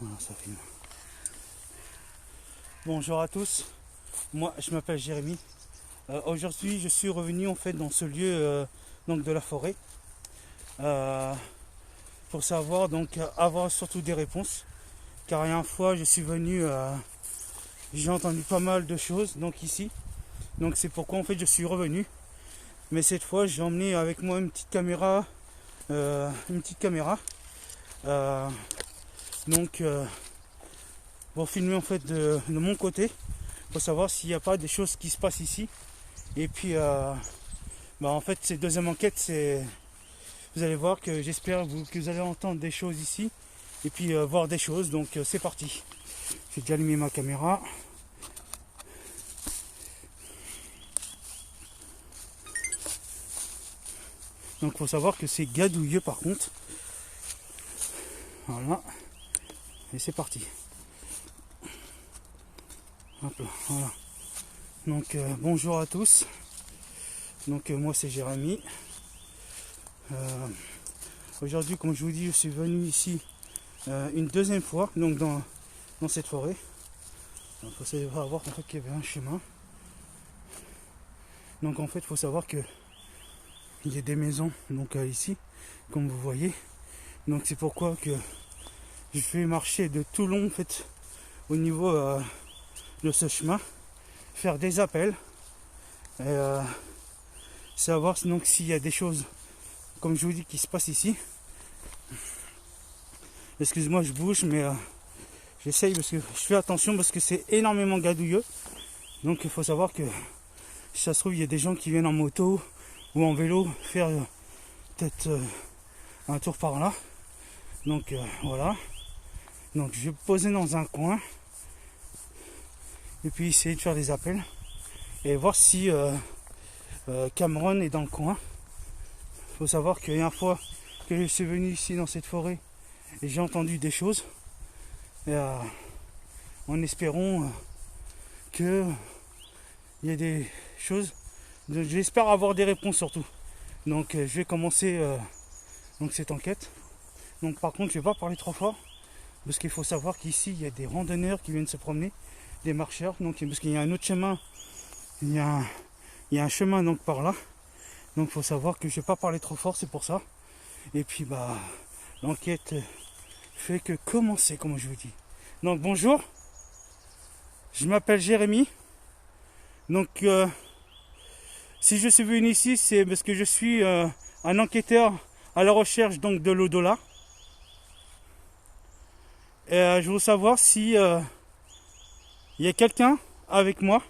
Voilà, ça filme. Bonjour à tous, moi je m'appelle Jérémy. Aujourd'hui je suis revenu en fait dans ce lieu donc de la forêt pour savoir donc avoir surtout des réponses. Car une fois je suis venu, j'ai entendu pas mal de choses donc ici. Donc c'est pourquoi en fait je suis revenu. Mais cette fois j'ai emmené avec moi une petite caméra. Donc pour filmer en fait de mon côté, pour savoir s'il n'y a pas des choses qui se passent ici. Et puis en fait cette deuxième enquête, c'est, vous allez voir que j'espère que vous allez entendre des choses ici et puis voir des choses. Donc c'est parti. J'ai déjà allumé ma caméra. Donc il faut savoir que c'est gadouilleux par contre. Voilà. Et c'est parti. Hop là, voilà. Donc bonjour à tous. Donc moi c'est Jérémy. Aujourd'hui, comme je vous dis, je suis venu ici une deuxième fois, donc dans cette forêt. Il faut savoir en fait qu'il y avait un chemin. Donc en fait, il faut savoir que il y a des maisons donc ici, comme vous voyez. Donc c'est pourquoi que je vais marcher de tout long en fait au niveau de ce chemin, faire des appels et savoir donc s'il y a des choses, comme je vous dis, qui se passent ici. Excuse-moi, je bouge, mais j'essaye parce que je fais attention parce que c'est énormément gadouilleux. Donc il faut savoir que si ça se trouve, il y a des gens qui viennent en moto ou en vélo faire peut-être un tour par là. Donc voilà. Donc je vais me poser dans un coin et puis essayer de faire des appels et voir si Cameron est dans le coin. Il faut savoir qu'il y a une fois que je suis venu ici dans cette forêt et j'ai entendu des choses. Et, en espérant qu'il y ait des choses. J'espère avoir des réponses surtout. Donc je vais commencer donc cette enquête. Donc par contre je ne vais pas parler trop fort. Parce qu'il faut savoir qu'ici il y a des randonneurs qui viennent se promener, des marcheurs. Donc parce qu'il y a un autre chemin. Il y a un chemin donc par là. Donc il faut savoir que je ne vais pas parler trop fort, c'est pour ça. Et puis l'enquête fait que commencer, comme je vous dis. Donc bonjour, je m'appelle Jérémy. Donc si je suis venu ici, c'est parce que je suis un enquêteur à la recherche donc de l'au-delà. Et je veux savoir si il y a quelqu'un avec moi.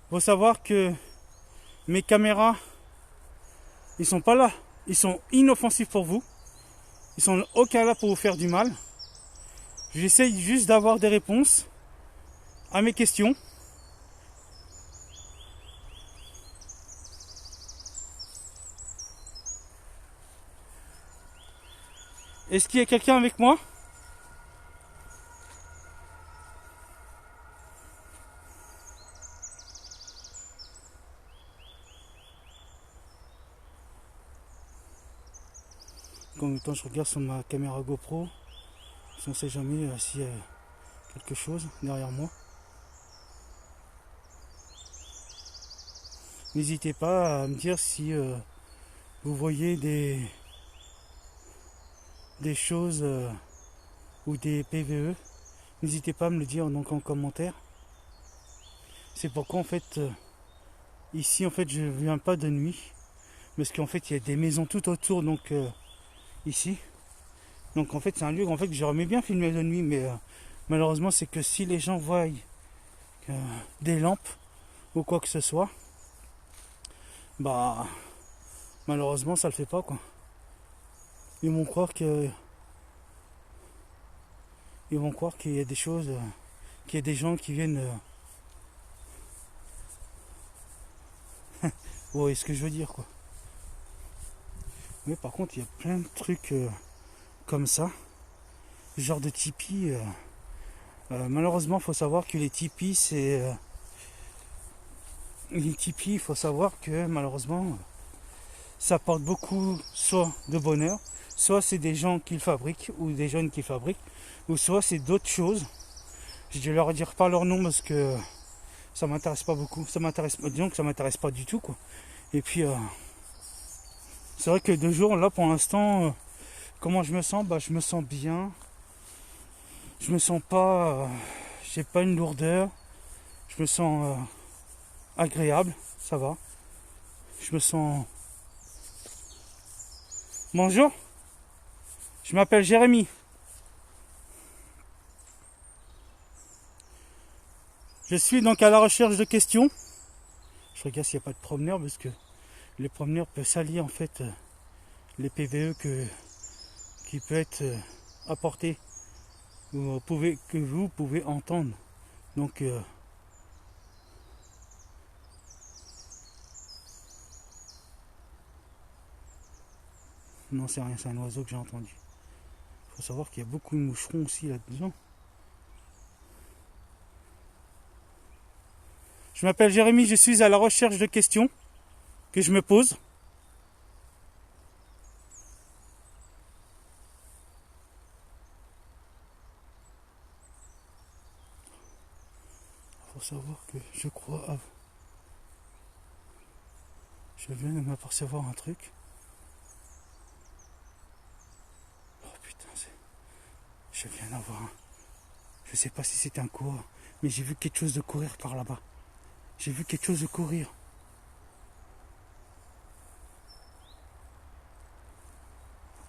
Il faut savoir que mes caméras, ils sont pas là. Ils sont inoffensifs pour vous. Ils sont aucun là pour vous faire du mal. J'essaye juste d'avoir des réponses à mes questions. Est-ce qu'il y a quelqu'un avec moi? En même temps, je regarde sur ma caméra GoPro. Si on ne sait jamais s'il y a quelque chose derrière moi. N'hésitez pas à me dire si vous voyez des choses ou des PVE. N'hésitez pas à me le dire donc en commentaire. C'est pourquoi en fait ici en fait je viens pas de nuit. Parce qu'en fait il y a des maisons tout autour donc ici. Donc en fait c'est un lieu en fait que j'aurais bien filmé de nuit, mais malheureusement c'est que si les gens voient des lampes ou quoi que ce soit, malheureusement ça le fait pas quoi. Ils vont croire qu'il y a des choses, qu'il y a des gens qui viennent. Vous voyez ce que je veux dire quoi. Mais par contre il y a plein de trucs comme ça, genre de tipis. Malheureusement il faut savoir que les tipis c'est. Les tipis, il faut savoir que malheureusement ça apporte beaucoup soit de bonheur, soit c'est des gens qui le fabriquent ou des jeunes qui le fabriquent, ou soit c'est d'autres choses. Je ne leur dire pas leur nom parce que ça m'intéresse pas beaucoup. Ça m'intéresse, disons que ça m'intéresse pas du tout, quoi. Et puis c'est vrai que de jour là pour l'instant, comment je me sens? Bah je me sens bien. Je me sens pas, j'ai pas une lourdeur. Je me sens agréable, ça va. Je me sens. Bonjour, je m'appelle Jérémy. Je suis donc à la recherche de questions. Je regarde s'il n'y a pas de promeneurs parce que les promeneurs peuvent salir en fait les PVE qui peut être apporté que vous pouvez entendre. Donc non, c'est rien, c'est un oiseau que j'ai entendu. Il faut savoir qu'il y a beaucoup de moucherons aussi là-dedans. Je m'appelle Jérémy, je suis à la recherche de questions que je me pose. Il faut savoir que je crois à... Je viens de m'apercevoir un truc. Oh putain, je viens d'avoir un... Je sais pas si c'est un coureur, mais j'ai vu quelque chose de courir par là-bas. J'ai vu quelque chose de courir.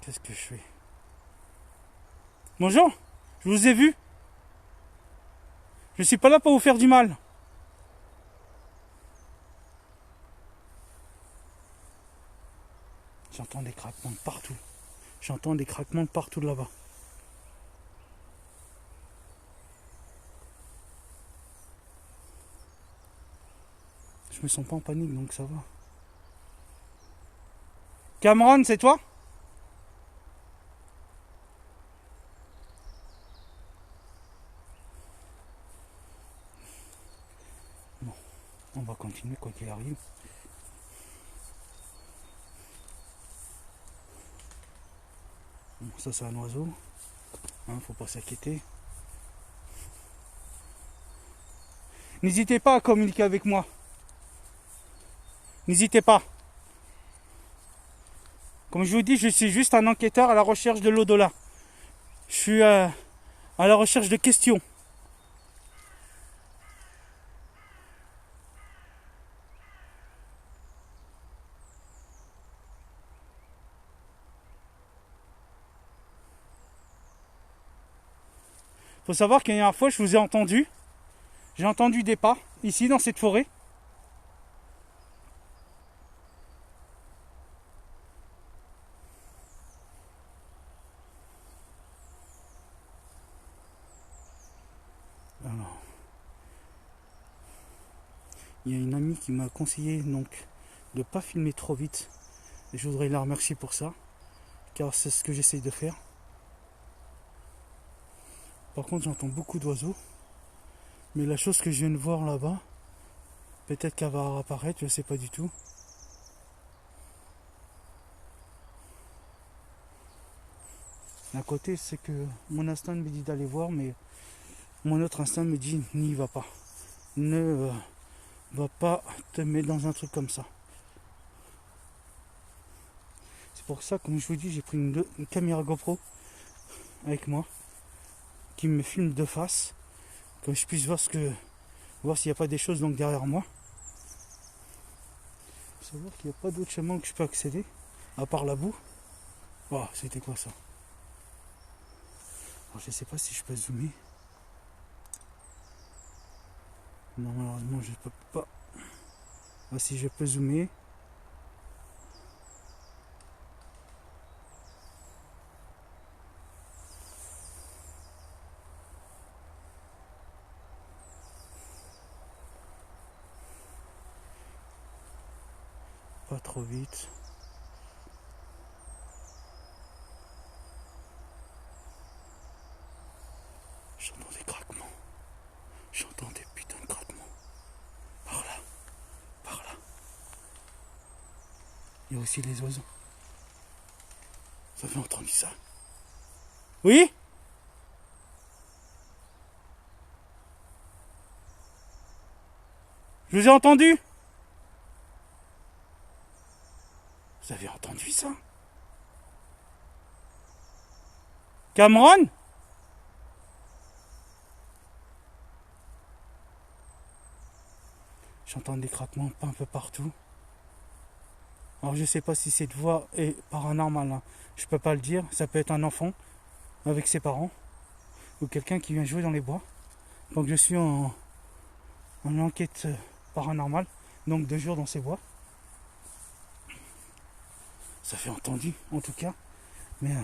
Qu'est-ce que je fais? Bonjour, je vous ai vu. Je suis pas là pour vous faire du mal. J'entends des craquements de partout. J'entends des craquements de partout là-bas. Je me sens pas en panique donc ça va. Cameron, c'est toi? Bon, on va continuer quoi qu'il arrive. Bon, ça c'est un oiseau. Faut pas s'inquiéter. N'hésitez pas à communiquer avec moi. N'hésitez pas. Comme je vous dis, je suis juste un enquêteur à la recherche de l'au-delà. Je suis à la recherche de questions. Il faut savoir qu'une dernière fois, je vous ai entendu. J'ai entendu des pas ici dans cette forêt. Alors, il y a une amie qui m'a conseillé donc de ne pas filmer trop vite. Et je voudrais la remercier pour ça, car c'est ce que j'essaye de faire. Par contre, j'entends beaucoup d'oiseaux. Mais la chose que je viens de voir là-bas, peut-être qu'elle va apparaître, je ne sais pas du tout. D'un côté, c'est que mon instinct me dit d'aller voir, mais mon autre instinct me dit n'y va pas. Ne va pas te mettre dans un truc comme ça. C'est pour ça, comme je vous dis, j'ai pris une caméra GoPro avec moi qui me filme de face, que je puisse voir s'il n'y a pas des choses donc derrière moi. Il faut savoir qu'il n'y a pas d'autre chemin que je peux accéder, à part la boue. Oh, c'était quoi ça? Alors, je ne sais pas si je peux zoomer. Non, malheureusement, je ne peux pas. Ah, si je peux zoomer. Pas trop vite. J'entends des craquements. J'entends des putains de craquements. Par là. Par là. Il y a aussi les oiseaux. Vous avez entendu ça? Oui? Je vous ai entendu? Vous avez entendu ça? Cameron? J'entends des craquements un peu partout. Alors je sais pas si cette voix est paranormale, hein. Je peux pas le dire. Ça peut être un enfant avec ses parents ou quelqu'un qui vient jouer dans les bois. Donc je suis en enquête paranormale, donc 2 jours dans ces bois. Ça fait entendu en tout cas, mais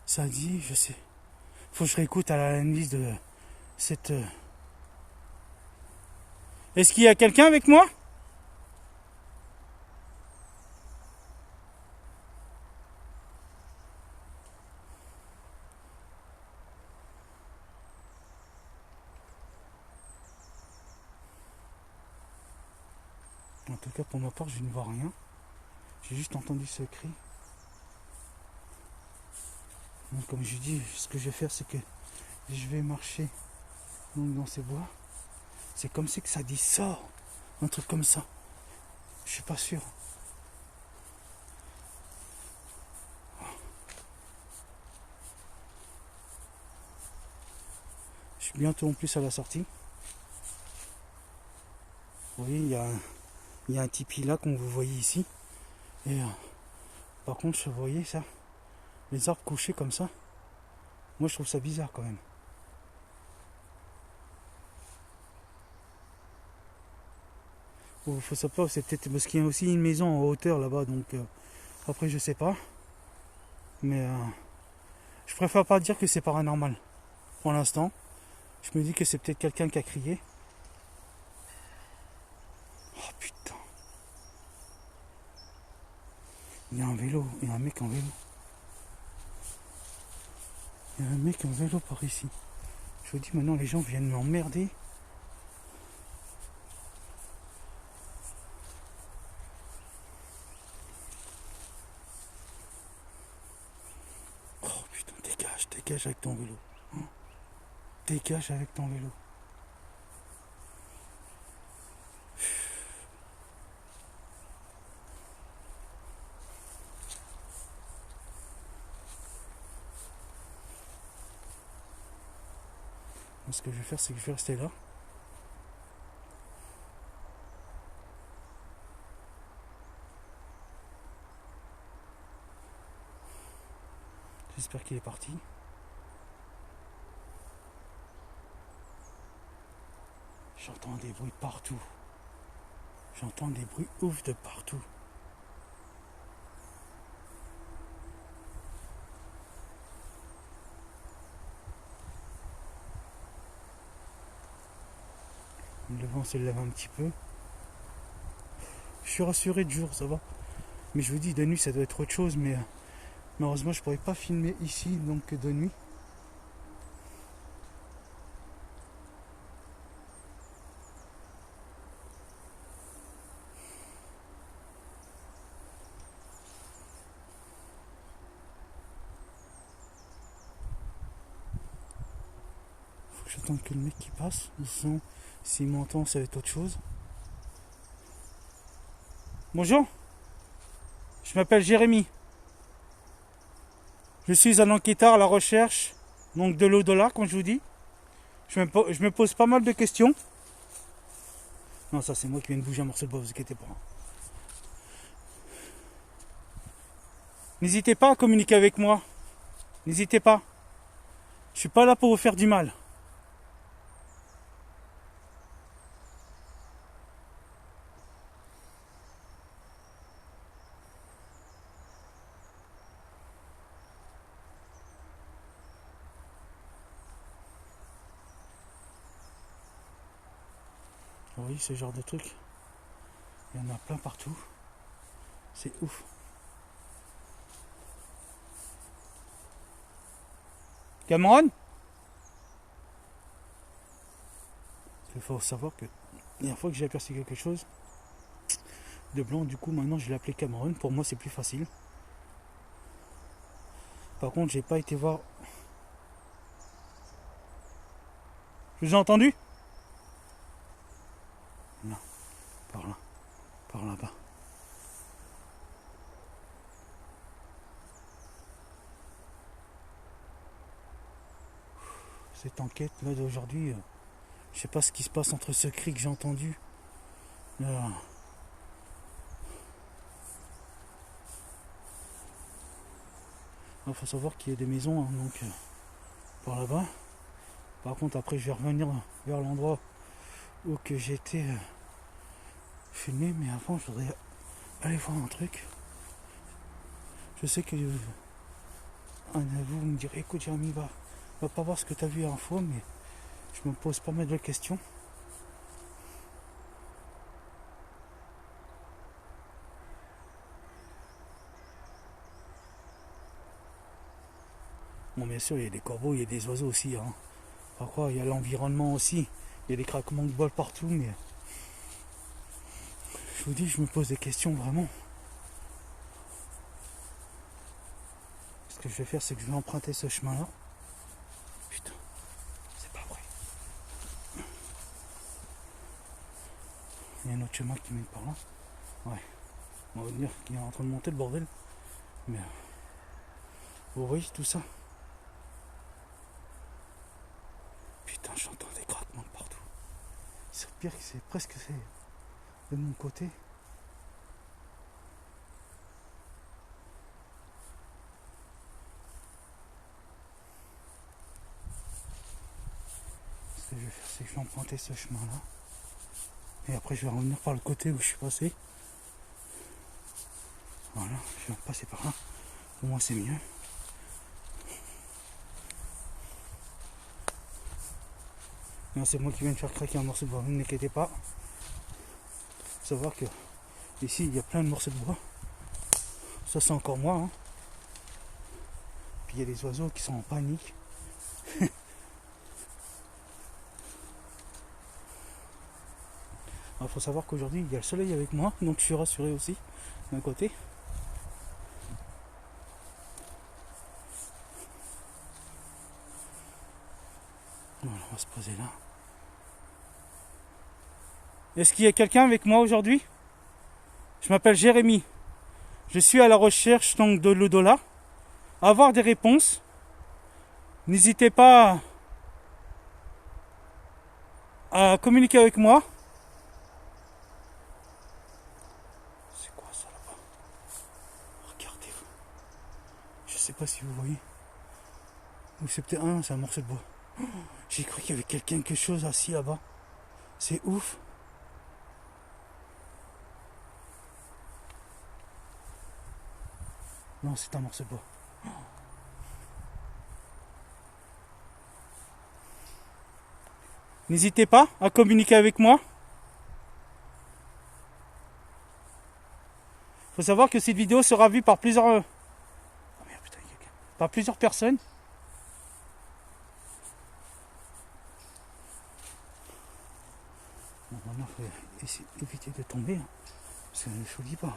ça dit, je sais. Faut que je réécoute à l'analyse de cette. Est-ce qu'il y a quelqu'un avec moi? En tout cas, pour ma part, je ne vois rien. J'ai juste entendu ce cri. Donc, comme je dis, ce que je vais faire, c'est que je vais marcher donc, dans ces bois. C'est comme si que ça dit sort, un truc comme ça. Je suis pas sûr. Je suis bientôt en plus à la sortie. Vous voyez, il y a un tipi là, comme vous voyez ici. Et par contre, vous voyez ça, les arbres couchés comme ça. Moi, je trouve ça bizarre quand même. Faut savoir, c'est peut-être parce qu'il y a aussi une maison en hauteur là-bas, donc après je sais pas. Mais je préfère pas dire que c'est paranormal. Pour l'instant, je me dis que c'est peut-être quelqu'un qui a crié. Oh putain. Il y a un vélo, il y a un mec en vélo. Il y a un mec en vélo par ici. Je vous dis maintenant, les gens viennent m'emmerder. Oh putain, dégage avec ton vélo. Hein, dégage avec ton vélo. Donc, ce que je vais faire, c'est que je vais rester là. J'espère qu'il est parti. J'entends des bruits partout. J'entends des bruits ouf de partout. Le vent se lève un petit peu. Je suis rassuré de jour, ça va. Mais je vous dis, de nuit, ça doit être autre chose. Mais malheureusement, je pourrais pas filmer ici, donc de nuit. Faut que j'attende que le mec qui passe. Sinon, s'il m'entend, ça va être autre chose. Bonjour, je m'appelle Jérémy. Je suis un enquêteur à la recherche donc de l'au-delà, comme je vous dis. Je me pose pas mal de questions. Non, ça c'est moi qui viens de bouger un morceau de bois, vous inquiétez pas. N'hésitez pas à communiquer avec moi. N'hésitez pas. Je suis pas là pour vous faire du mal. Oui, ce genre de truc. Il y en a plein partout. C'est ouf. Cameron? Il faut savoir que la dernière fois que j'ai aperçu quelque chose de blanc, du coup maintenant je l'ai appelé Cameroun. Pour moi c'est plus facile. Par contre j'ai pas été voir. Je vous ai entendu? Non, par là, par là-bas. Cette enquête là d'aujourd'hui, je sais pas ce qui se passe entre ce cri que j'ai entendu. Là. Il faut savoir qu'il y a des maisons hein, donc par là-bas. Par contre après je vais revenir vers l'endroit où que j'ai été filmé, mais avant je voudrais aller voir un truc. Je sais que un de vous me direz écoute Jérémy va pas voir ce que tu as vu à l'info, mais je me pose pas mal de questions. Bon bien sûr il y a des corbeaux, il y a des oiseaux aussi hein. Par quoi il y a l'environnement aussi, il y a des craquements de bols partout, mais je vous dis je me pose des questions vraiment. Ce que je vais faire c'est que je vais emprunter ce chemin là. Putain, c'est pas vrai. Il y a un autre chemin qui mène par là. Ouais, on va dire qu'il est en train de monter le bordel. Mais vous voyez tout ça. Putain, j'entends des craquements de partout. C'est pire que c'est presque de mon côté. Ce que je vais faire, c'est que je vais emprunter ce chemin-là. Et après, je vais revenir par le côté où je suis passé. Voilà, je vais passer par là. Pour moi, c'est mieux. Non, c'est moi qui viens de faire craquer un morceau de bois, ne m'inquiétez pas. Faut savoir que ici, il y a plein de morceaux de bois. Ça, c'est encore moi. Hein. Puis il y a des oiseaux qui sont en panique. Il faut savoir qu'aujourd'hui, il y a le soleil avec moi, donc je suis rassuré aussi, d'un côté. Voilà, on va se poser là. Est-ce qu'il y a quelqu'un avec moi aujourd'hui? Je m'appelle Jérémy. Je suis à la recherche donc de l'au-delà. Avoir des réponses. N'hésitez pas à communiquer avec moi. C'est quoi ça là-bas? Regardez-vous. Je sais pas si vous voyez. Ou c'est peut-être c'est un morceau de bois. Oh, j'ai cru qu'il y avait quelque chose assis là-bas. C'est ouf. Non, c'est un morceau de bois. Oh. N'hésitez pas à communiquer avec moi. Il faut savoir que cette vidéo sera vue par plusieurs... Oh merde, putain, par plusieurs personnes. Bon, maintenant, il faut essayer d'éviter de tomber. Hein, parce que je vous dis pas.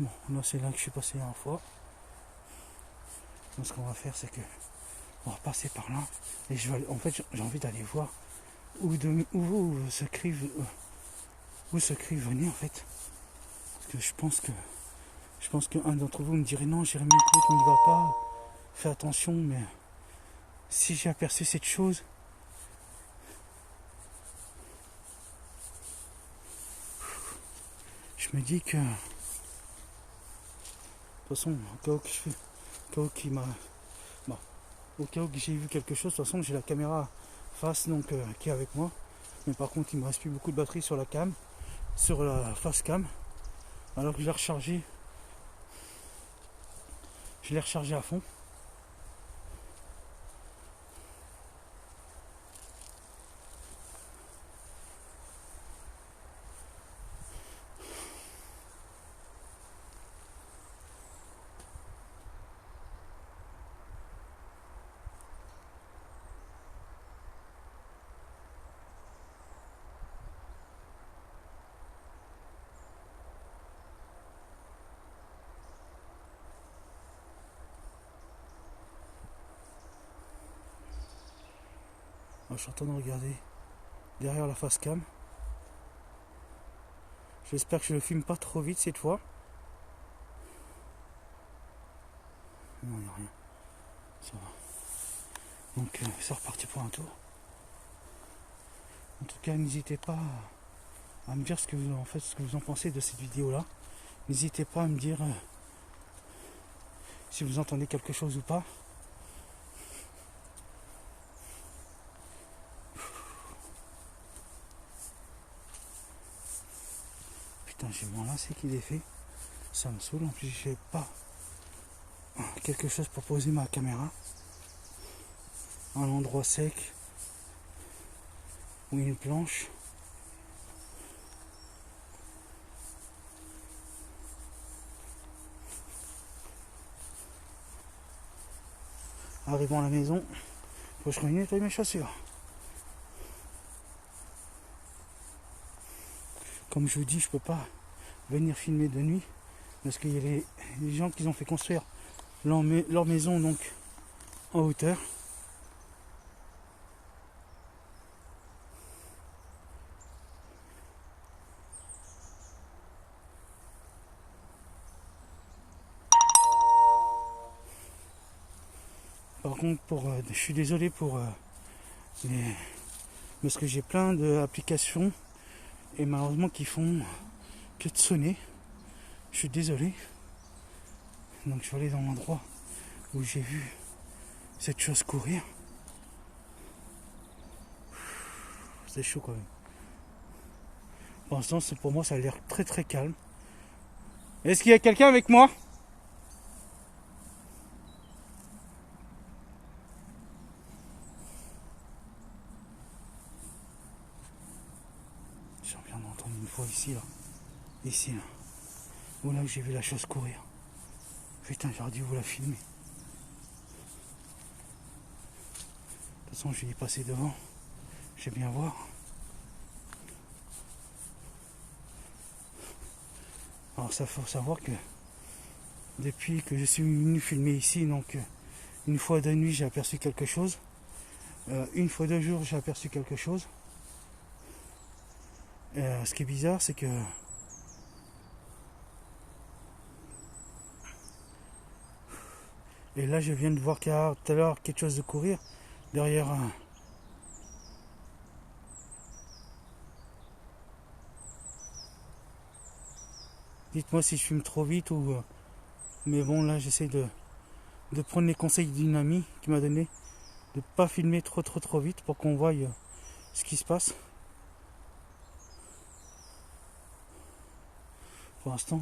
Bon, là c'est là que je suis passé la dernière fois. Donc ce qu'on va faire c'est que on va passer par là. Et je vais, en fait j'ai envie d'aller voir où ce cri venait en fait. Parce que je pense qu'un d'entre vous me dirait non Jérémy écoute n'y va pas, fais attention, mais si j'ai aperçu cette chose, je me dis que de toute façon, au cas où que je fais, au cas où qu'il m'a. Bon, au cas où que j'ai vu quelque chose, de toute façon j'ai la caméra face donc qui est avec moi. Mais par contre il me reste plus beaucoup de batterie sur la cam, sur la face cam. Alors que je l'ai rechargé. Je l'ai rechargé à fond. je suis en train de regarder derrière la face cam. J'espère que je le filme pas trop vite cette fois. Non, il n'y a rien. Ça va. Donc c'est reparti pour un tour. En tout cas, n'hésitez pas à me dire ce que vous en pensez de cette vidéo là. N'hésitez pas à me dire si vous entendez quelque chose ou pas. Putain, j'ai mon lacet qui est fait. Ça me saoule. En plus, j'ai pas quelque chose pour poser ma caméra. Un endroit sec ou une planche. Arrivant à la maison, faut que je nettoie mes chaussures. Comme je vous dis, je peux pas venir filmer de nuit parce qu'il y a les gens qui ont fait construire leur maison donc en hauteur. Par contre, je suis désolé parce que j'ai plein d'applications et malheureusement qui font que de sonner. Je suis désolé. Donc je vais aller dans l'endroit où j'ai vu cette chose courir. C'est chaud quand même. Pour l'instant, pour moi, ça a l'air très très calme. Est-ce qu'il y a quelqu'un avec moi ? Je viens d'entendre une fois ici là. Ici là. Où là où j'ai vu la chose courir. Putain, j'aurais dû vous la filmer. De toute façon, je vais y passer devant. Je vais bien voir. Alors ça faut savoir que depuis que je suis venu filmer ici, donc une fois de nuit j'ai aperçu quelque chose. Une fois de jour j'ai aperçu quelque chose. Ce qui est bizarre, c'est que et là je viens de voir qu'il y a tout à l'heure quelque chose de courir derrière un. Dites-moi si je filme trop vite ou. Mais bon, là j'essaie de prendre les conseils d'une amie qui m'a donné de pas filmer trop vite pour qu'on voie ce qui se passe. Pour l'instant,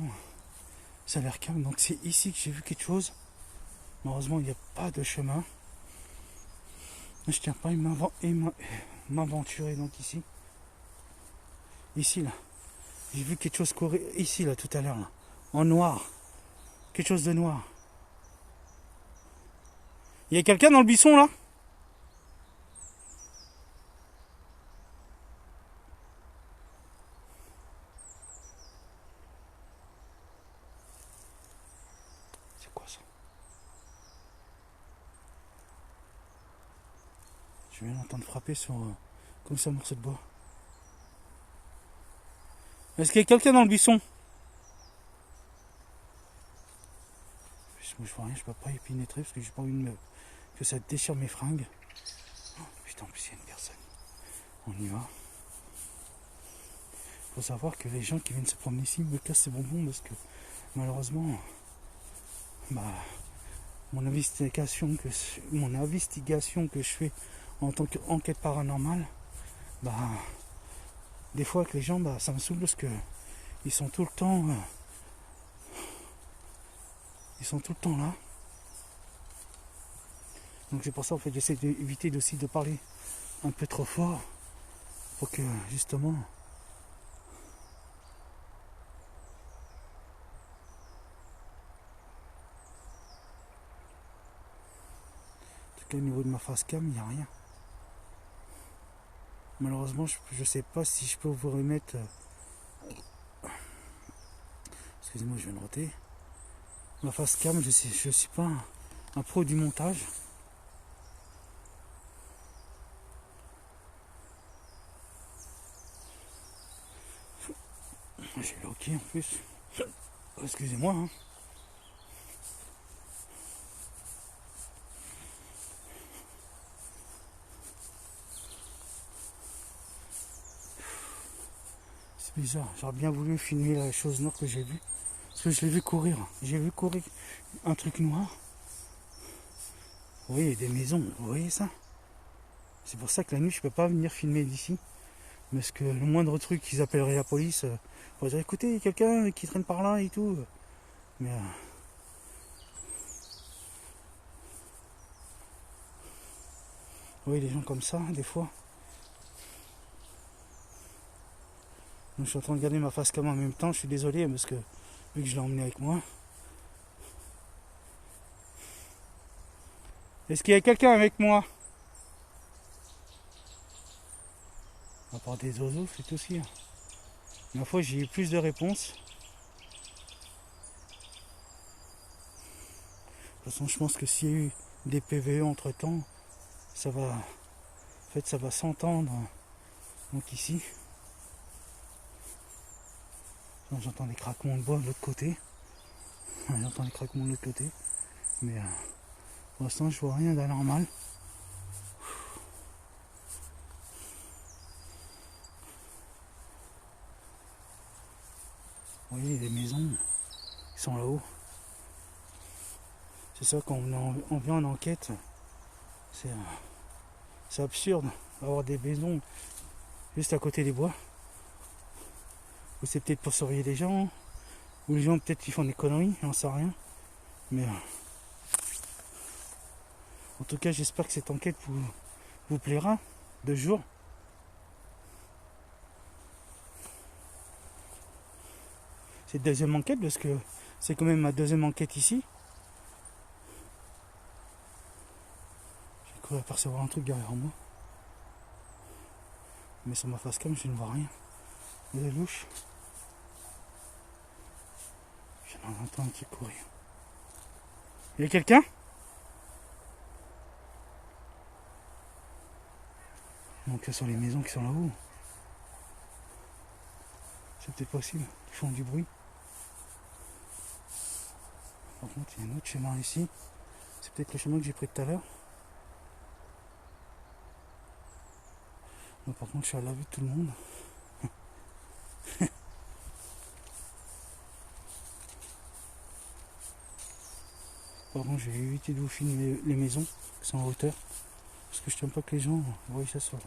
ça a l'air calme. Donc c'est ici que j'ai vu quelque chose. Malheureusement, il n'y a pas de chemin. Je ne tiens pas à m'aventurer donc ici. Ici là. J'ai vu quelque chose courir ici là tout à l'heure là. En noir. Quelque chose de noir. Il y a quelqu'un dans le buisson là ? C'est quoi ça ? Je viens d'entendre frapper sur comme ça un morceau de bois. Est-ce qu'il y a quelqu'un dans le buisson ? Moi je vois rien, je peux pas y pénétrer parce que j'ai pas envie que ça déchire mes fringues. Oh, putain, en plus il y a une personne. On y va. Faut savoir que les gens qui viennent se promener ici me cassent ces bonbons parce que malheureusement, mon investigation que je fais en tant qu'enquête paranormale, des fois avec les gens, ça me saoule parce que ils sont tout le temps là. Donc c'est pour ça en fait j'essaie d'éviter aussi de parler un peu trop fort pour que justement en tout cas au niveau de ma face cam il n'y a rien. Malheureusement je sais pas si je peux vous remettre excusez-moi, je viens de roter. Ma face cam, je suis pas un pro du montage. j'ai loqué en plus. Excusez-moi. Hein. C'est bizarre. J'aurais bien voulu filmer la chose noire que j'ai vue. Parce que je l'ai vu courir. J'ai vu courir un truc noir. Vous voyez, des maisons. Vous voyez ça? C'est pour ça que la nuit, je peux pas venir filmer d'ici. Parce que le moindre truc, ils appelleraient la police pour dire écoutez, il y a quelqu'un qui traîne par là et tout. Mais oui, les gens comme ça, des fois. Donc, je suis en train de garder ma face cam en même temps. Je suis désolé parce que vu que je l'ai emmené avec moi. Est-ce qu'il y a quelqu'un avec moi? À part des oiseaux, c'est aussi. Ma foi, j'ai eu plus de réponses. De toute façon, je pense que s'il y a eu des PVE entre temps, ça va. En fait, ça va s'entendre. Donc ici. J'entends des craquements de bois de l'autre côté. J'entends des craquements de l'autre côté. Mais pour l'instant, je vois rien d'anormal. Vous voyez, les maisons qui sont là-haut. C'est ça, quand on vient en enquête, c'est absurde d'avoir des maisons juste à côté des bois. Ou c'est peut-être pour surveiller les gens, ou les gens peut-être qui font des conneries, j'en sais rien. Mais en tout cas, j'espère que cette enquête vous plaira de jour. C'est une deuxième enquête parce que c'est quand même ma deuxième enquête ici. J'ai cru apercevoir un truc derrière moi. Mais sur ma face cam, je ne vois rien. Il est louche. J'en entends un truc courir. Il y a quelqu'un? Donc ce sont les maisons qui sont là-haut. C'est peut-être possible. Ils font du bruit. Par contre, il y a un autre chemin ici. C'est peut-être le chemin que j'ai pris tout à l'heure. Par contre, je suis à la vue de tout le monde. Par contre, je vais éviter de vous filmer les maisons qui sont en hauteur. Parce que je tiens pas que les gens voient ça sur là.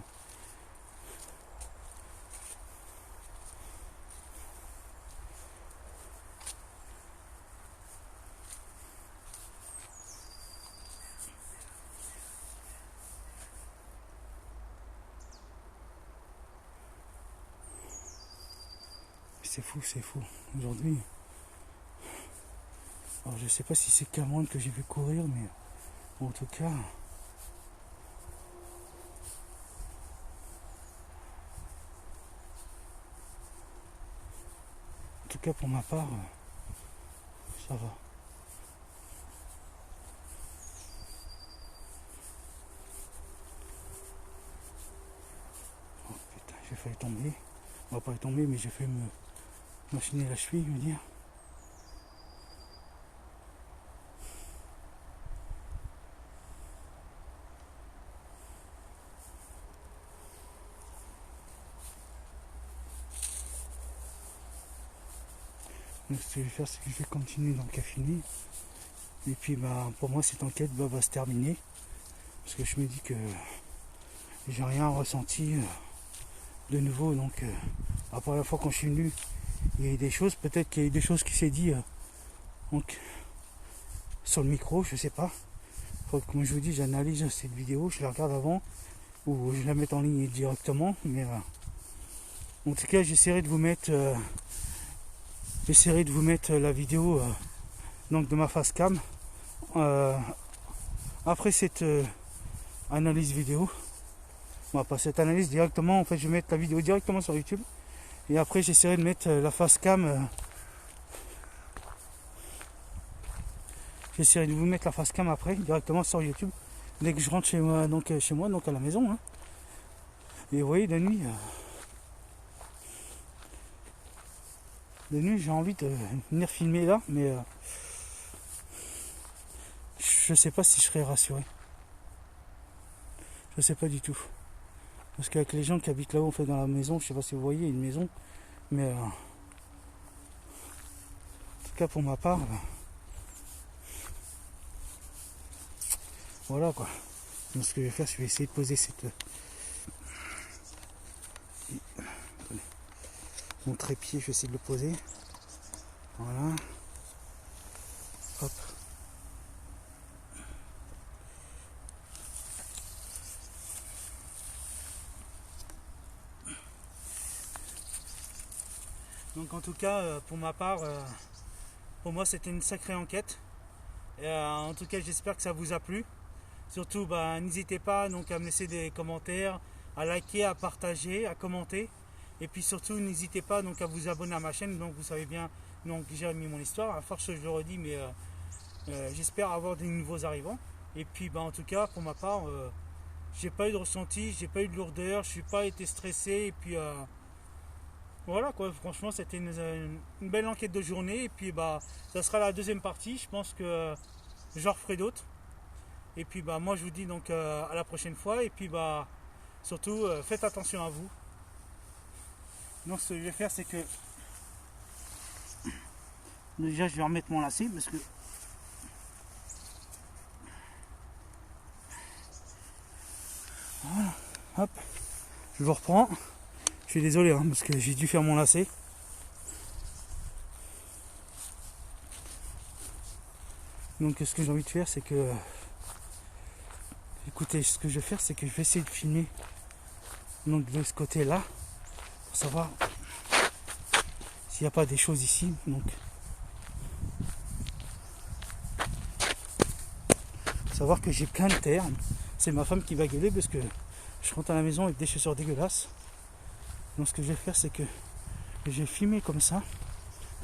C'est fou, c'est fou. Aujourd'hui, alors je sais pas si c'est Cameron que j'ai vu courir, mais en tout cas, pour ma part, ça va. Oh putain, j'ai failli tomber. On va pas y tomber, mais j'ai failli me machiner la cheville, me dire. Donc ce que je vais faire, c'est que je vais continuer dans le café. Et puis pour moi cette enquête va se terminer. Parce que je me dis que j'ai rien ressenti de nouveau. Donc après la fois quand je suis venu, il y a eu des choses, peut-être qu'il y a eu des choses qui s'est dit donc, sur le micro, je sais pas. Comme je vous dis, j'analyse cette vidéo, je la regarde avant ou je la mette en ligne directement. Mais en tout cas, j'essaierai de vous mettre la vidéo donc de ma face cam après cette analyse vidéo. Bon, pas cette analyse directement, en fait je vais mettre la vidéo directement sur YouTube et après j'essaierai de mettre la face cam j'essaierai de vous mettre la face cam après directement sur YouTube dès que je rentre chez moi, donc à la maison, hein. Et vous voyez, de nuit de nuit, j'ai envie de venir filmer là, mais je sais pas si je serai rassuré. Je sais pas du tout. Parce qu'avec les gens qui habitent là-haut, en fait, dans la maison, je sais pas si vous voyez, une maison, mais en tout cas pour ma part, voilà quoi. Donc ce que je vais faire, je vais essayer de poser cette... mon trépied, je vais essayer de le poser. Voilà. Hop. Donc en tout cas, pour ma part, pour moi c'était une sacrée enquête. Et, en tout cas, j'espère que ça vous a plu. Surtout, n'hésitez pas donc, à me laisser des commentaires, à liker, à partager, à commenter. Et puis surtout, n'hésitez pas donc, à vous abonner à ma chaîne. Donc vous savez bien, donc, j'ai mis mon histoire. À force, je le redis, mais j'espère avoir des nouveaux arrivants. Et puis en tout cas, pour ma part, j'ai pas eu de ressenti, j'ai pas eu de lourdeur, je suis pas été stressé. Et puis voilà quoi, franchement, c'était une belle enquête de journée. Et puis ça sera la deuxième partie. Je pense que j'en referai d'autres. Et puis moi je vous dis donc à la prochaine fois. Et puis surtout faites attention à vous. Donc ce que je vais faire c'est que déjà je vais remettre mon lacet parce que voilà, hop, je le reprends. Je suis désolé parce que j'ai dû faire mon lacet. Donc ce que j'ai envie de faire c'est que écoutez, ce que je vais faire c'est que je vais essayer de filmer donc de ce côté là pour savoir s'il n'y a pas des choses ici. Donc savoir que j'ai plein de terre. C'est ma femme qui va gueuler parce que je rentre à la maison avec des chaussures dégueulasses. Donc ce que je vais faire c'est que je vais filmer comme ça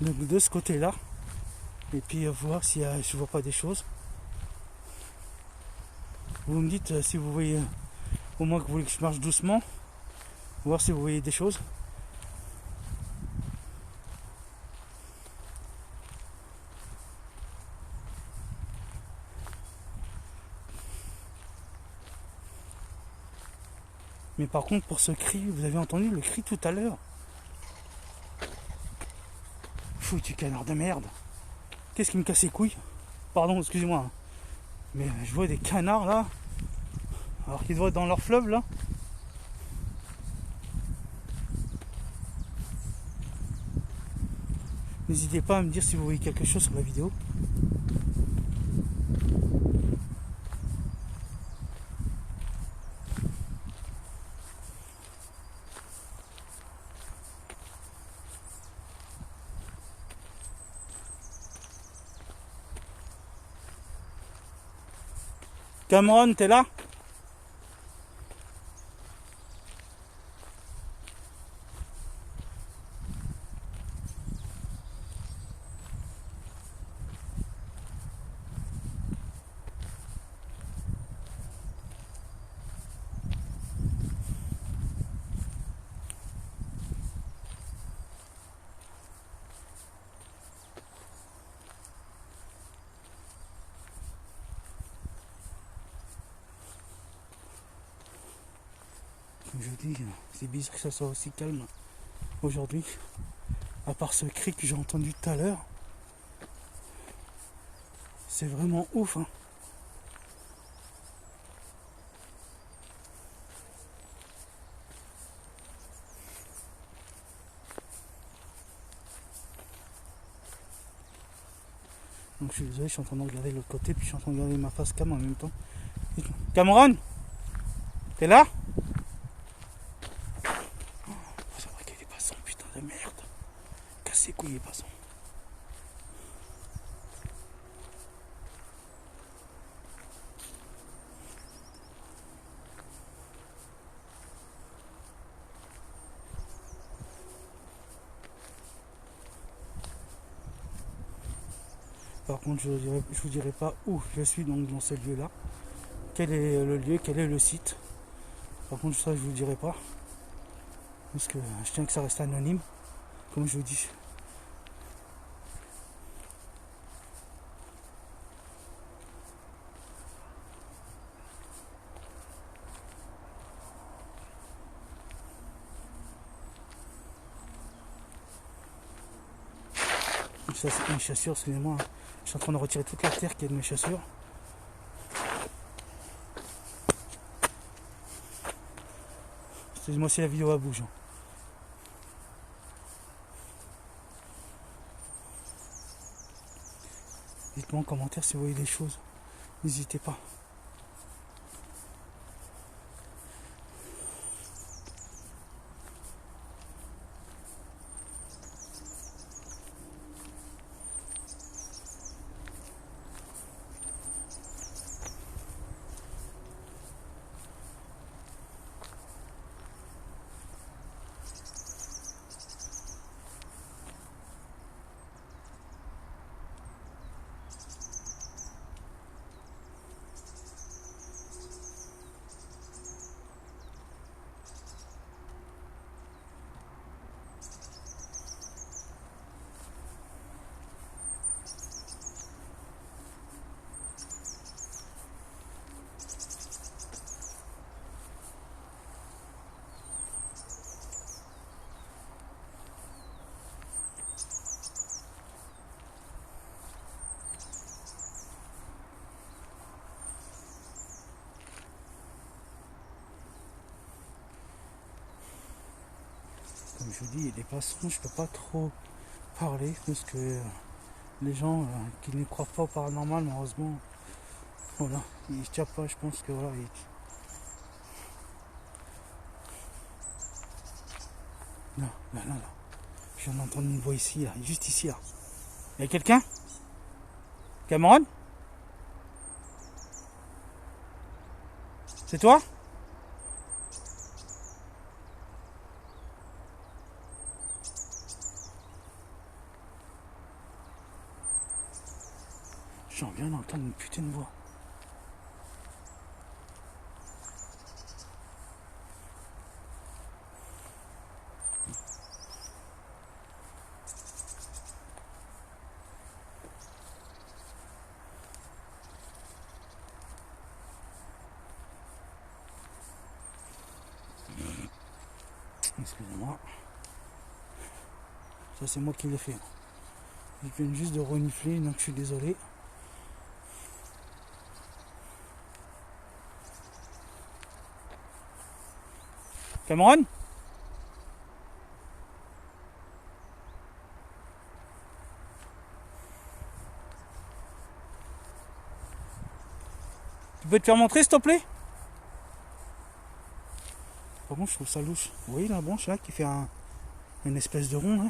donc de ce côté là et puis voir si je vois pas des choses. Vous me dites si vous voyez, au moins que vous voulez que je marche doucement, voir si vous voyez des choses. Mais par contre pour ce cri, vous avez entendu le cri tout à l'heure? Foutu canard de merde. Qu'est-ce qui me casse les couilles? Pardon, excusez-moi. Mais je vois des canards là, alors qu'ils doivent être dans leur fleuve là. N'hésitez pas à me dire si vous voyez quelque chose sur la vidéo. Cameron, t'es là? Comme je vous dis, c'est bizarre que ça soit aussi calme aujourd'hui. À part ce cri que j'ai entendu tout à l'heure. C'est vraiment ouf. Donc je suis désolé, je suis en train de regarder l'autre côté, puis je suis en train de regarder ma face cam en même temps. Cameron, t'es là? C'est vrai qu'il y a des passants, putain de merde. Casse les couilles les passants. Par contre, je vous dirai pas où je suis donc dans ce lieu-là. Quel est le lieu, quel est le site. Par contre, ça, je vous dirai pas. Parce que je tiens que ça reste anonyme. Comme je vous dis, Ça c'est mes chaussures, excusez-moi. Je suis en train de retirer toute la terre qui est de mes chaussures. Excusez-moi si la vidéo bouge. Dites-moi en commentaire si vous voyez des choses. N'hésitez pas. Comme je vous dis, les passants, je peux pas trop parler parce que les gens qui ne croient pas au paranormal, malheureusement, voilà, ils ne tiennent pas, je pense que voilà. Non, là. Je viens d'entendre une voix ici, là, juste ici, là. Il y a quelqu'un? Cameron? C'est toi? J'en viens d'entendre une putain de voix. Excusez-moi. Ça c'est moi qui l'ai fait. Ils viennent juste de renifler, donc je suis désolé. Cameron? Tu peux te faire montrer s'il te plaît? Par contre je trouve ça louche. Vous voyez la branche là qui fait une espèce de rond là?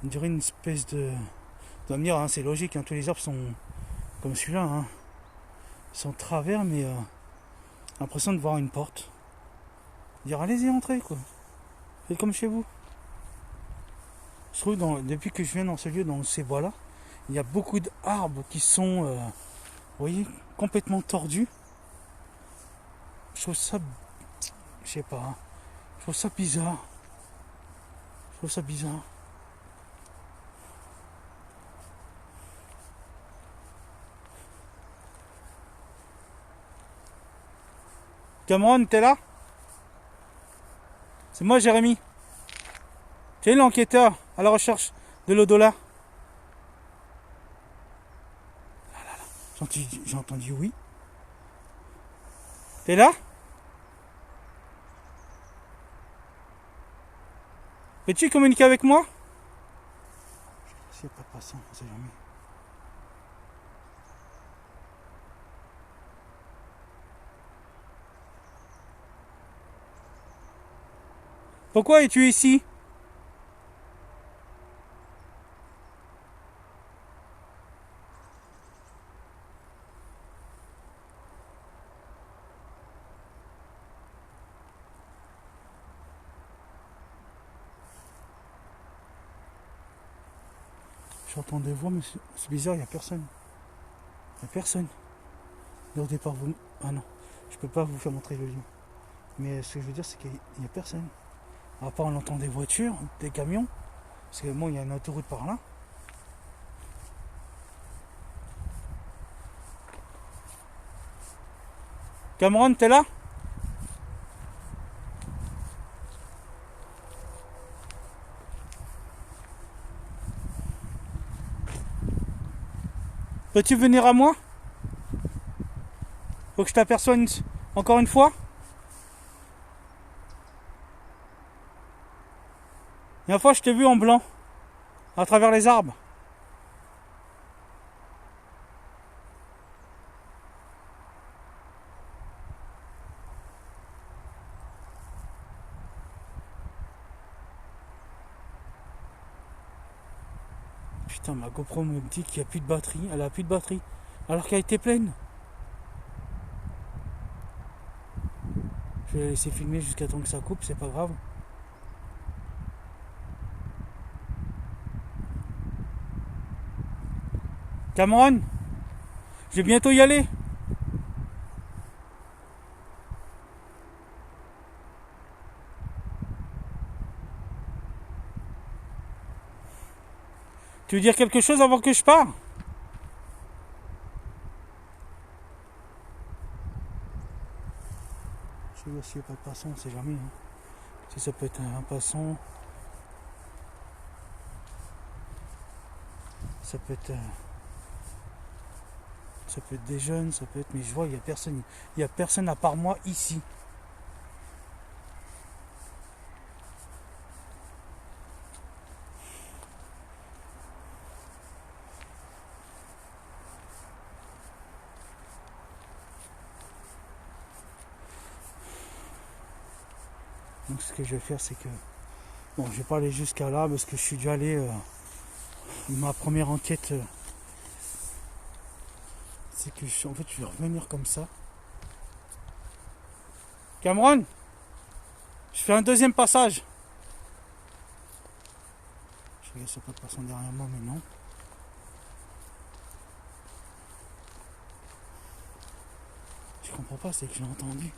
On dirait une espèce de... Vous allez me dire, hein, c'est logique, hein, tous les arbres sont comme celui-là. Hein. Ils sont travers mais l'impression de voir une porte. Dire allez-y entrez quoi. Faites comme chez vous. Je trouve depuis que je viens dans ce lieu, dans ces bois là, il y a beaucoup d'arbres qui sont vous voyez, complètement tordus. Je trouve ça, je sais pas, hein. Je trouve ça bizarre. Je trouve ça bizarre. Cameron, t'es là? C'est moi Jérémy. Tu es l'enquêteur à la recherche de l'au-delà. J'ai entendu oui. T'es là? Peux-tu communiquer avec moi? S'il n'y a pas de passant, on sait jamais. Pourquoi es-tu ici? J'entends des voix, mais c'est bizarre, il n'y a personne. Il n'y a personne. Et au départ, vous... Ah non, je peux pas vous faire montrer le lien. Mais ce que je veux dire, c'est qu'il n'y a personne. À part on entend des voitures, des camions. Parce que bon, il y a une autoroute par là. Cameron, t'es là? Peux-tu venir à moi? Faut que je t'aperçoive encore une fois? La dernière fois, je t'ai vu en blanc, à travers les arbres. Putain, ma GoPro me dit qu'il n'y a plus de batterie. Elle a plus de batterie, alors qu'elle était pleine. Je vais la laisser filmer jusqu'à temps que ça coupe, c'est pas grave. Cameron, je vais bientôt y aller. Tu veux dire quelque chose avant que je parte? Je sais pas s'il n'y a pas de passant, on sait jamais. Hein. Si ça peut être un passant, ça peut être des jeunes, ça peut être. Mais je vois, il n'y a personne. Il n'y a personne à part moi ici. Donc ce que je vais faire, c'est que bon, je vais pas aller jusqu'à là parce que je suis déjà allé. Ma première enquête, c'est que en fait, je vais revenir comme ça. Cameron, je fais un deuxième passage. Je regarde s'il n'y a pas de passant derrière moi, mais non. Je comprends pas, c'est que j'ai entendu.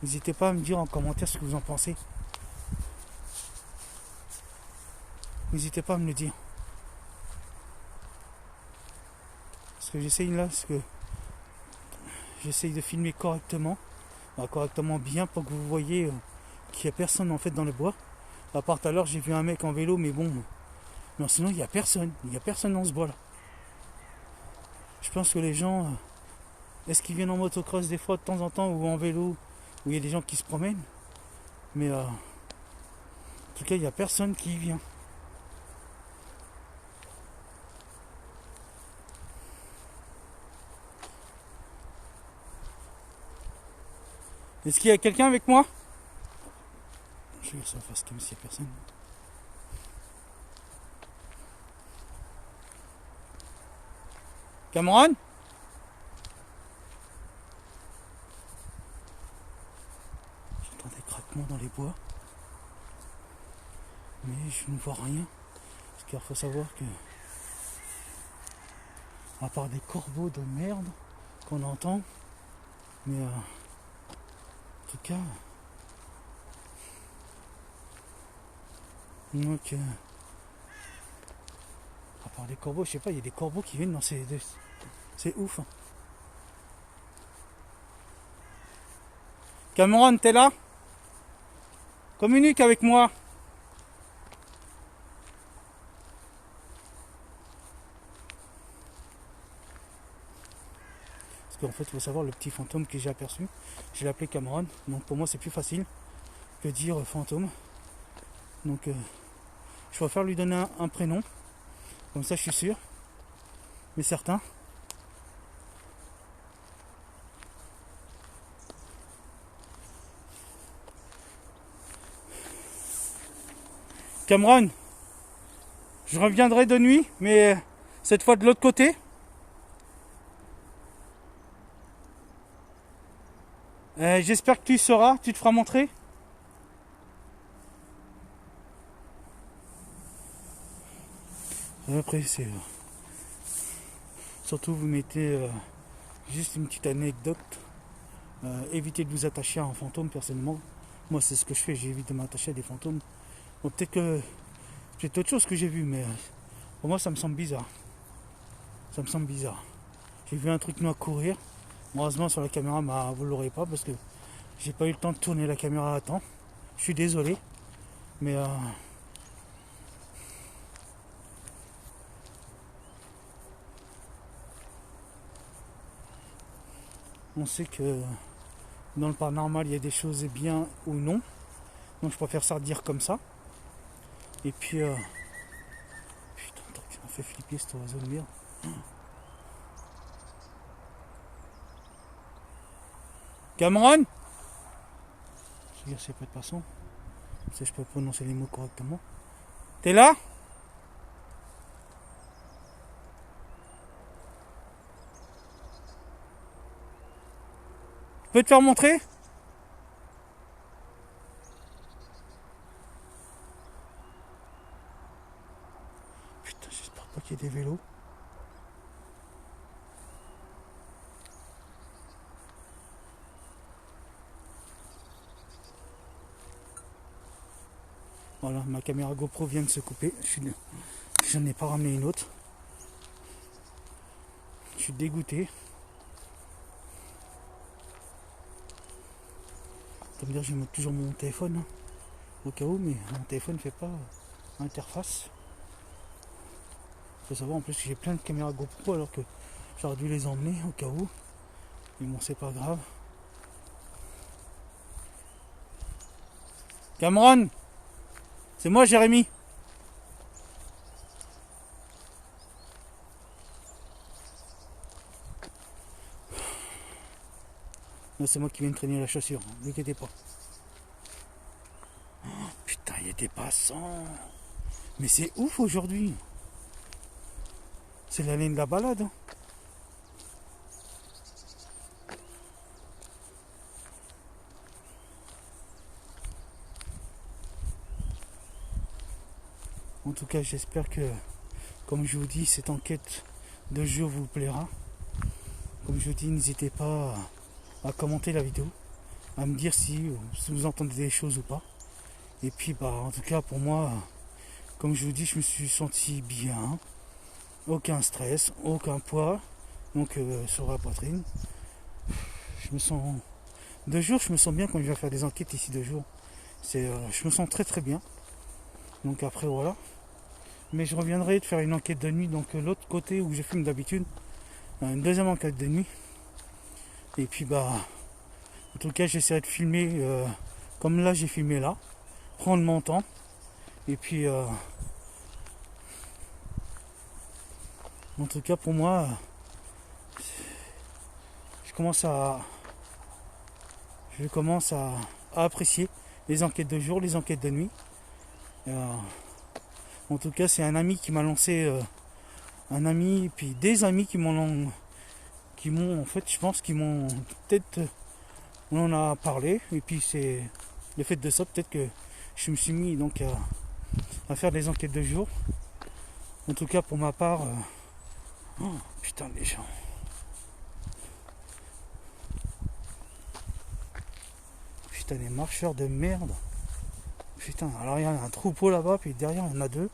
N'hésitez pas à me dire en commentaire ce que vous en pensez. N'hésitez pas à me le dire. Parce que j'essaye là, parce que j'essaye de filmer correctement. Correctement bien pour que vous voyez qu'il n'y a personne en fait dans le bois. À part tout à l'heure, j'ai vu un mec en vélo, mais bon. Non, sinon il n'y a personne. Il n'y a personne dans ce bois là. Je pense que les gens. Est-ce qu'ils viennent en motocross des fois de temps en temps ou en vélo, où il y a des gens qui se promènent. Mais en tout cas, il n'y a personne qui y vient. Est-ce qu'il y a quelqu'un avec moi? Je vais ça fasse comme s'il n'y a personne. Cameron? J'entends des craquements dans les bois. Mais je ne vois rien. Parce qu'il faut savoir que, à part des corbeaux de merde qu'on entend, mais en tout cas, donc, à part des corbeaux, je sais pas, il y a des corbeaux qui viennent dans ces deux. C'est ouf. Hein. Cameron, t'es là? Communique avec moi. Parce qu'en fait, il faut savoir, le petit fantôme que j'ai aperçu, je l'ai appelé Cameron. Donc pour moi, c'est plus facile que dire fantôme. Donc je préfère lui donner un prénom. Comme ça, je suis sûr. Mais certain. Cameron, je reviendrai de nuit, mais cette fois de l'autre côté. J'espère que tu y seras, tu te feras montrer. Après, c'est... surtout, vous mettez juste une petite anecdote. Évitez de vous attacher à un fantôme, personnellement. Moi, c'est ce que je fais, j'évite de m'attacher à des fantômes. Bon, peut-être que c'est autre chose que j'ai vu, mais pour moi, ça me semble bizarre. Ça me semble bizarre. J'ai vu un truc noir courir. Heureusement, sur la caméra, vous ne l'aurez pas parce que j'ai pas eu le temps de tourner la caméra à temps. Je suis désolé, mais On sait que dans le paranormal, il y a des choses bien ou non. Donc je préfère ça dire comme ça. Et puis... putain, ça m'a fait flipper cet oiseau de merde. Cameron! Je veux dire, c'est pas de façon. Si je peux prononcer les mots correctement. T'es là? Je peux te faire montrer? Putain, j'espère pas qu'il y ait des vélos. Voilà, ma caméra GoPro vient de se couper. J'en ai pas ramené une autre. Je suis dégoûté. Ça veut dire que je vais mettre toujours mon téléphone. Hein, au cas où, mais mon téléphone ne fait pas interface. Faut savoir en plus que j'ai plein de caméras GoPro alors que j'aurais dû les emmener au cas où. Mais bon, c'est pas grave. Cameron! C'est moi, Jérémy. Non, c'est moi qui viens de traîner la chaussure, ne vous inquiétez pas. Oh, putain, il y a des passants. Mais c'est ouf aujourd'hui. C'est l'année de la balade. Hein. En tout cas, j'espère que, comme je vous dis, cette enquête de jour vous plaira. Comme je vous dis, n'hésitez pas à commenter la vidéo, à me dire si vous entendez des choses ou pas. Et puis, en tout cas, pour moi, comme je vous dis, je me suis senti bien. Aucun stress, aucun poids, donc sur la poitrine. Je me sens... 2 jours, je me sens bien quand je vais faire des enquêtes ici 2 jours. Je me sens très très bien. Donc après, voilà. Mais je reviendrai de faire une enquête de nuit, donc l'autre côté où je filme d'habitude. Une deuxième enquête de nuit. Et puis en tout cas j'essaierai de filmer comme là j'ai filmé là. Prendre mon temps. Et puis en tout cas pour moi je commence à apprécier les enquêtes de jour, les enquêtes de nuit. En tout cas c'est un ami qui m'a lancé un ami et puis des amis qui m'ont en fait je pense qu'ils m'ont peut-être on en a parlé et puis c'est le fait de ça peut-être que je me suis mis donc à faire des enquêtes de jour. En tout cas pour ma part oh putain les gens. Putain les marcheurs de merde. Putain alors il y a un troupeau là-bas puis derrière il y en a 2.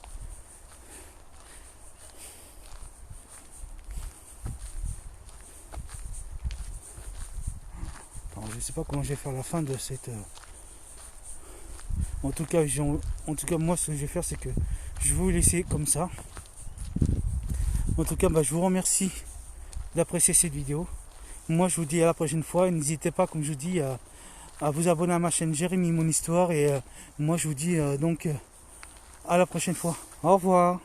Je sais pas comment je vais faire la fin de cette. En tout cas, moi, ce que je vais faire, c'est que je vais vous laisser comme ça. En tout cas, je vous remercie d'apprécier cette vidéo. Moi, je vous dis à la prochaine fois. N'hésitez pas, comme je vous dis, à vous abonner à ma chaîne Jérémy Mon Histoire. Et moi, je vous dis donc à la prochaine fois. Au revoir.